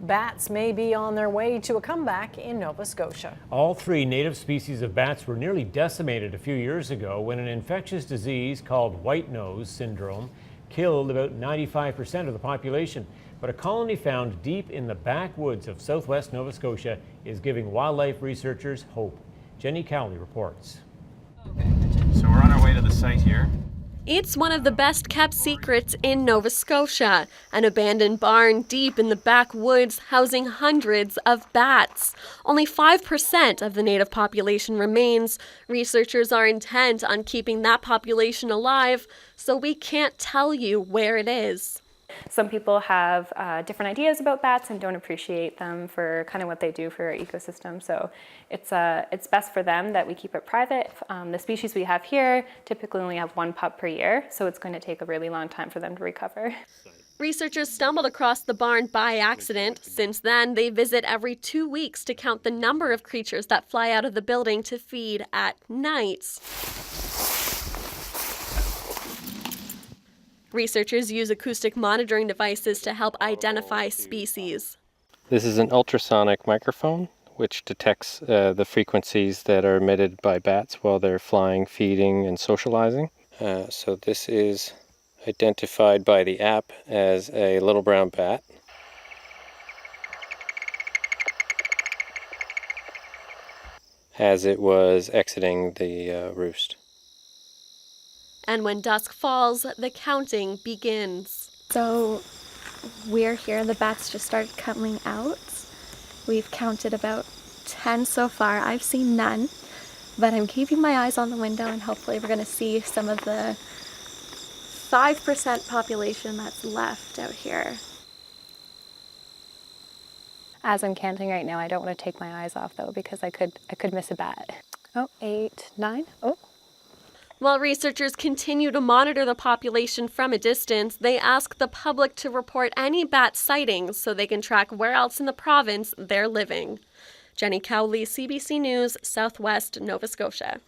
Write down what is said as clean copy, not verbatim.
Bats may be on their way to a comeback in Nova Scotia. All three native species of bats were nearly decimated a few years ago when an infectious disease called white nose syndrome killed about 95% of the population. But a colony found deep in the backwoods of southwest Nova Scotia is giving wildlife researchers hope. Jenny Cowley reports. So we're on our way to the site here. It's one of the best kept secrets in Nova Scotia, an abandoned barn deep in the backwoods housing hundreds of bats. Only 5% of the native population remains. Researchers are intent on keeping that population alive, so we can't tell you where it is. Some people have different ideas about bats and don't appreciate them for kind of what they do for our ecosystem. So it's best for them that we keep it private. The species we have here typically only have one pup per year, so it's going to take a really long time for them to recover. Researchers stumbled across the barn by accident. Since then, they visit every 2 weeks to count the number of creatures that fly out of the building to feed at night. Researchers use acoustic monitoring devices to help identify species. This is an ultrasonic microphone which detects the frequencies that are emitted by bats while they're flying, feeding, and socializing. So this is identified by the app as a little brown bat. As it was exiting the roost. And when dusk falls, the counting begins. So we're here, the bats just started coming out. We've counted about 10 so far. I've seen none, but I'm keeping my eyes on the window and hopefully we're going to see some of the 5% population that's left out here. As I'm counting right now, I don't want to take my eyes off though because I could miss a bat. Oh, 8, 9. Oh. While researchers continue to monitor the population from a distance, they ask the public to report any bat sightings so they can track where else in the province they're living. Jenny Cowley, CBC News, Southwest Nova Scotia.